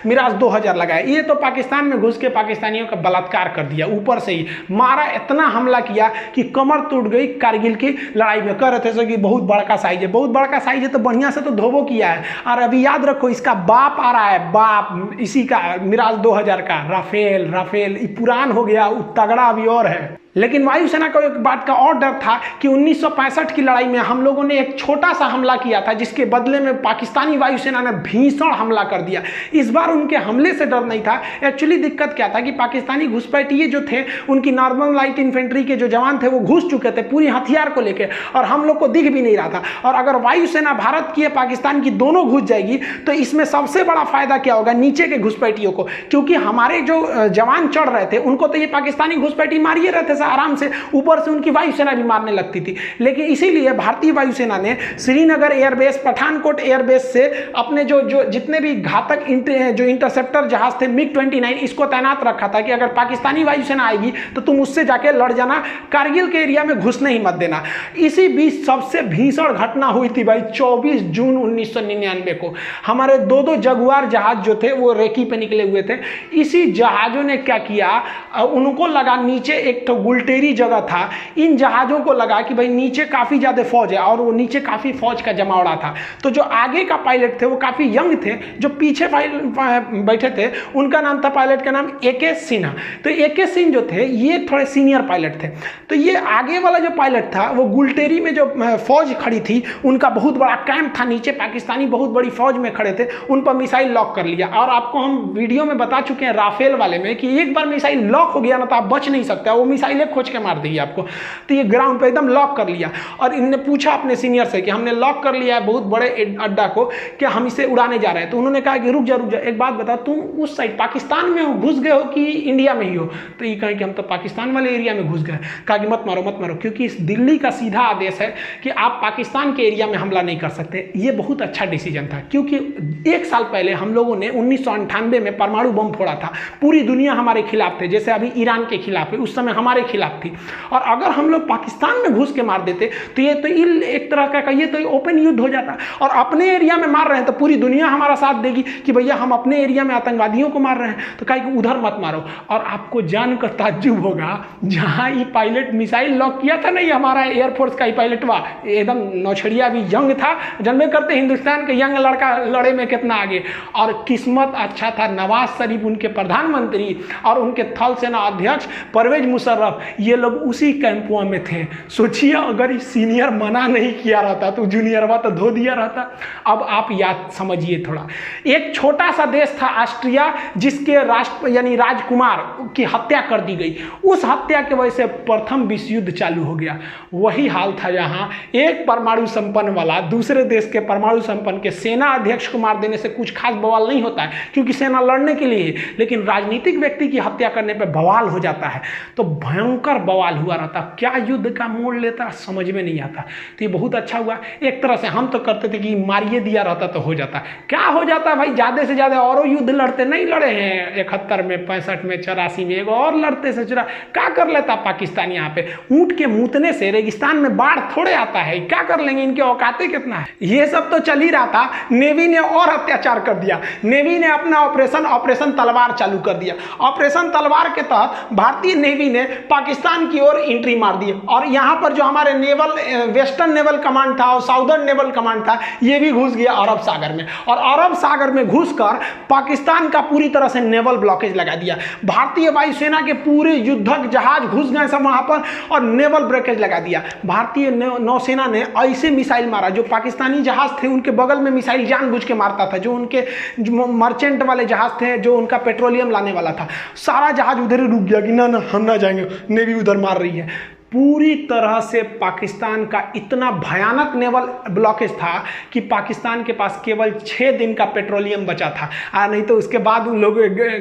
मिराज 2000 लगाया। ये तो पाकिस्तान में घुस के पाकिस्तानियों का बलात्कार कर दिया, ऊपर से ही मारा, इतना हमला किया कि कमर टूट गई कारगिल की लड़ाई में। कह रहे थे कि बहुत बड़का साइज है, बहुत बड़का साइज है तो बढ़िया से तो धोबो किया है। और अभी याद रखो इसका बाप आ रहा है, बाप इसी का मिराज 2000 का राफेल। राफेल पुरान हो गया, तगड़ा अभी और है। लेकिन वायुसेना को एक बात का और डर था कि 1965 की लड़ाई में हम लोगों ने एक छोटा सा हमला किया था, जिसके बदले में पाकिस्तानी वायुसेना ने भीषण हमला कर दिया। इस बार उनके हमले से डर नहीं था। एक्चुअली दिक्कत क्या था कि पाकिस्तानी घुसपैठिए जो थे, उनकी नॉर्मल लाइट इन्फेंट्री के जो जवान थे वो घुस चुके थे पूरी हथियार को लेकर, और हम लोग को दिख भी नहीं रहा था। और अगर वायुसेना भारत की या पाकिस्तान की दोनों घुस जाएगी तो इसमें सबसे बड़ा फायदा क्या होगा, नीचे के घुसपैठियों को, क्योंकि हमारे जो जवान चढ़ रहे थे उनको तो ये पाकिस्तानी घुसपैठी मारिए रहे थे आराम से, ऊपर से उनकी वायुसेना भी मारने लगती थी। लेकिन इसीलिए भारतीय वायुसेना ने श्रीनगर एयरबेस, पठानकोट एयरबेस से अपने जो जितने भी घातक जो इंटरसेप्टर जहाज थे MiG-29, इसको तैनात रखा था कि अगर पाकिस्तानी वायुसेना आएगी तो तुम उससे जाके लड़ जाना, कारगिल के एरिया में घुसने ही मत देना। इसी बीच सबसे भीषण घटना हुई थी भाई 24 जून 1999 को। हमारे दो जगुआर जहाज जो थे वो रेकी पे निकले हुए थे। इसी जहाजों ने क्या किया, उनको लगा नीचे एक तो गुलटेरी जगह था, इन जहाजों को लगा कि भाई नीचे काफी ज्यादा फौज है और वो नीचे काफी फौज का जमावड़ा था। तो जो आगे का पायलट थे वो काफी यंग थे, जो पीछे बैठे थे उनका नाम था, पायलट का नाम AK सिन्हा। तो AK सिंह जो थे ये थोड़े सीनियर पायलट थे। तो ये आगे वाला जो पायलट था वो गुलटेरी में जो फौज खड़ी थी उनका बहुत बड़ा कैंप था, नीचे पाकिस्तानी बहुत बड़ी फौज में खड़े थे, उन पर मिसाइल लॉक कर लिया। और आपको हम वीडियो में बता चुके हैं राफेल वाले में कि एक बार मिसाइल लॉक हो गया ना तो आप बच नहीं सकते, वो मिसाइलें खोज के मार देगी आपको। तो ये ग्राउंड पे एकदम लॉक कर लिया। और इनने पूछा अपने सीनियर से कि हमने लॉक कर लिया है बहुत बड़े अड्डा को, क्या हम इसे उड़ाने जा रहे हैं? तो उन्होंने कहा कि रुक जा, एक बात बता, तुम उस साइड पाकिस्तान में हो, घुस गए हो कि इंडिया में ही हो? तो ये कहा कि हम तो पाकिस्तान वाले एरिया में घुस गए। कहा कि मत मारो, क्योंकि इस दिल्ली का सीधा आदेश है कि आप पाकिस्तान के एरिया में हमला नहीं कर सकते। ये बहुत अच्छा डिसीजन था, क्योंकि एक साल पहले हम लोगों ने 1998 में परमाणु बम फोड़ा था। पूरी दुनिया हमारे खिलाफ थे, जैसे अभी ईरान के खिलाफ है, उस समय हमारे खिलाफ थी। और अगर हम लोग पाकिस्तान में घुस के मार देते तो ये तो एक तरह का ये तो ओपन युद्ध हो जाता। और अपने एरिया में मार रहे हैं तो पूरी दुनिया हमारा साथ देगी कि भैया हम अपने एरिया में आतंकवादियों को मार रहे हैं, तो कहे कि उधर मत मारो। और आपको जानकर ताज्जुब होगा, जहां ये पायलट मिसाइल लॉक किया था ना, ये हमारा एयरफोर्स का ही पायलट हुआ, एकदम नौछड़िया भी यंग था, जन्मे करते हिंदुस्तान के यंग लड़का लड़े में कितना आगे। और किस्मत अच्छा था, नवाज शरीफ उनके प्रधानमंत्री और उनके थल सेना अध्यक्ष परवेज मुशर्रफ, ये लोग उसी कैंपुआ में थे। सोचिए अगर सीनियर मना नहीं किया रहता तो जूनियरवा तो धो दिया रहता। अब आप याद समझिए थोड़ा, एक छोटा सा देश था ऑस्ट्रिया, जिसके राष्ट्र यानी राजकुमार की हत्या कर दी गई। उस हत्या की वजह से प्रथम विश्व युद्ध चालू हो गया। वही हाल था यहाँ एक परमाणु संपन्न वाला दूसरे देश के परमाणु संपन्न के सेना अध्यक्ष को मार देने से कुछ खास बवाल नहीं होता है, क्योंकि सेना लड़ने के लिए, लेकिन राजनीतिक व्यक्ति की हत्या करने पर बवाल हो जाता है। तो भयंकर बवाल हुआ रहता, क्या युद्ध का मोड़ लेता समझ में नहीं आता। तो ये बहुत अच्छा हुआ। एक तरह से हम तो करते थे कि मारिए दिया रहता तो हो जाता, क्या हो जाता भाई, ज्यादा से ज्यादा और युद्ध लड़ते, नहीं लड़े हैं 71 में, 65 में, 84 में, एक और लड़ते से चुरा क्या कर लेता पाकिस्तान। यहाँ पे ऊंट के मूतने से रेगिस्तान में बाढ़ थोड़े आता है, क्या कर लेंगे, इनके औकाते कितना है। ये सब तो चल ही रहा था, नेवी ने और अत्याचार कर दिया। नेवी ने अपना ऑपरेशन तलवार चालू कर दिया। ऑपरेशन तलवार के तहत भारतीय नेवी ने पाकिस्तान की ओर एंट्री मार दी। और यहाँ पर जो हमारे वेस्टर्न नेवल कमांड था और साउदर्न नेवल कमांड था, ये भी घुस गया अरब सागर में। और अरब सागर में घुसकर पाकिस्तान का पूरी तरह से नेवल ब्लॉकेज लगा दिया। भारतीय वायुसेना के पूरे युद्धक जहाज घुस गए सब वहां पर और नेवल ब्लॉकेज लगा दिया। भारतीय नौसेना ने ऐसे मिसाइल मारा, जो पाकिस्तानी जहाज थे उनके बगल में मिसाइल जानबूझ के मारता था, जो उनके मर्चेंट वाले जहाज थे, जो उनका पेट्रोलियम लाने वाला था, सारा जहाज उधर ही रुक गया कि ना हम ना जाएंगे, नेवी उधर मार रही है। पूरी तरह से पाकिस्तान का इतना भयानक नेवल ब्लॉकेज था कि पाकिस्तान के पास केवल 6 दिन का पेट्रोलियम बचा था। नहीं तो उसके बाद उन लोग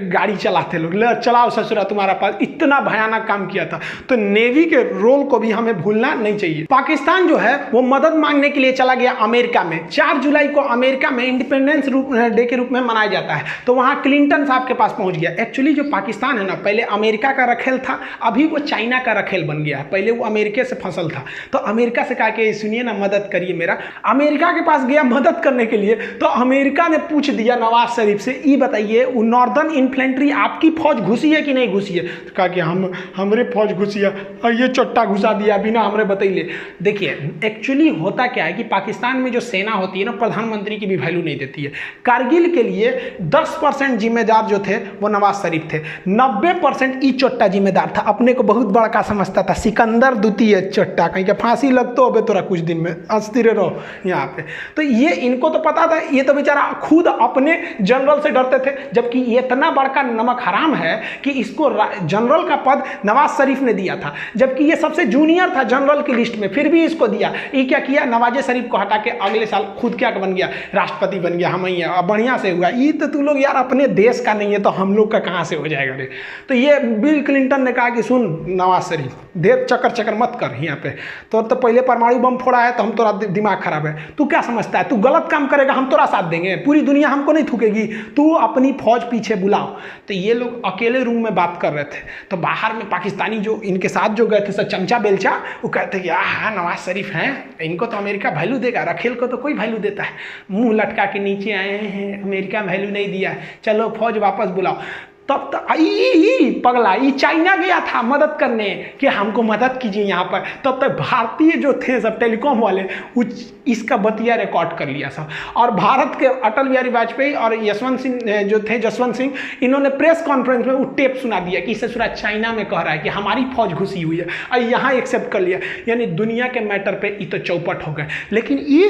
गाड़ी चलाते, लोग चलाओ ससुरा तुम्हारा पास, इतना भयानक काम किया था। तो नेवी के रोल को भी हमें भूलना नहीं चाहिए। पाकिस्तान जो है वो मदद मांगने के लिए चला गया अमेरिका में। 4 जुलाई को अमेरिका में इंडिपेंडेंस डे के रूप में मनाया जाता है, तो वहाँ क्लिंटन साहब के पास पहुँच गया। एक्चुअली जो पाकिस्तान है ना, पहले अमेरिका का रखेल था, अभी वो चाइना का रखेल बन गया है। पहले पहले वो अमेरिका से फंसल था, तो अमेरिका से कहा कि सुनिए ना, मदद करिए मेरा। अमेरिका के पास गया मदद करने के लिए, तो अमेरिका ने पूछ दिया नवाज शरीफ से, ये बताइए वो नॉर्दर्न इन्फ्लेंट्री आपकी फौज घुसी है कि नहीं घुसी है? तो कहा कि हमरे फौज घुसी है, ये चट्टा घुसा दिया बिना हमरे बतैले। देखिए एक्चुअली होता क्या है कि पाकिस्तान में जो सेना होती है ना, प्रधानमंत्री की भी वैल्यू नहीं देती है। कारगिल के लिए 10% जिम्मेदार जो थे वो नवाज शरीफ थे, 90% ई चोट्टा जिम्मेदार था। अपने को बहुत बड़का समझता था, सिकंदर द्वितीय चोट्टा, कहीं के फांसी लगतो हो तोरा कुछ दिन में, अस्थिर रहो यहाँ पे। तो ये इनको तो पता था, ये तो बेचारा खुद अपने जनरल से डरते थे, जबकि ये इतना बड़का नमक हराम है कि इसको जनरल का पद नवाज शरीफ ने दिया था, जबकि ये सबसे जूनियर था जनरल की लिस्ट में, फिर भी इसको दिया। ये क्या किया, नवाज शरीफ को हटा के अगले साल खुद क्या बन गया, राष्ट्रपति बन गया। हम ही बढ़िया से हुआ। ये तो तू लोग यार अपने देश का नहीं है तो हम लोग का कहाँ से हो जाएगा रे? तो ये बिल क्लिंटन ने कहा कि सुन नवाज शरीफ, देर चक्कर मत कर यहाँ पे, तो पहले परमाणु बम फोड़ा है तो हम तोरा दिमाग खराब है, तू क्या समझता है, तू गलत काम करेगा हम तोरा साथ देंगे, पूरी दुनिया हमको नहीं थूकेगी, तू अपनी फौज पीछे बुलाओ। तो ये लोग अकेले रूम में बात कर रहे थे, तो बाहर में पाकिस्तानी जो इनके साथ जो गए थे सब चमचा बेलचा, वो कहते कि हाँ नवाज शरीफ हैं, इनको तो अमेरिका वैल्यू देगा, रखेल को तो कोई वैल्यू देता है, मुंह लटका के नीचे आए हैं, अमेरिका वैल्यू नहीं दिया है, चलो फौज वापस बुलाओ। तब तक पगला ये चाइना गया था मदद करने कि हमको मदद कीजिए यहाँ पर, तब तक भारतीय जो थे सब टेलीकॉम वाले इसका बतिया रिकॉर्ड कर लिया सब। और भारत के अटल बिहारी वाजपेयी और यशवंत सिंह जो थे, जसवंत सिंह, इन्होंने प्रेस कॉन्फ्रेंस में वो टेप सुना दिया कि इससे सुना चाइना में कह रहा है कि हमारी फौज घुसी हुई है, और यहाँ एक्सेप्ट कर लिया। यानी दुनिया के मैटर पर ये तो चौपट हो गए। लेकिन ये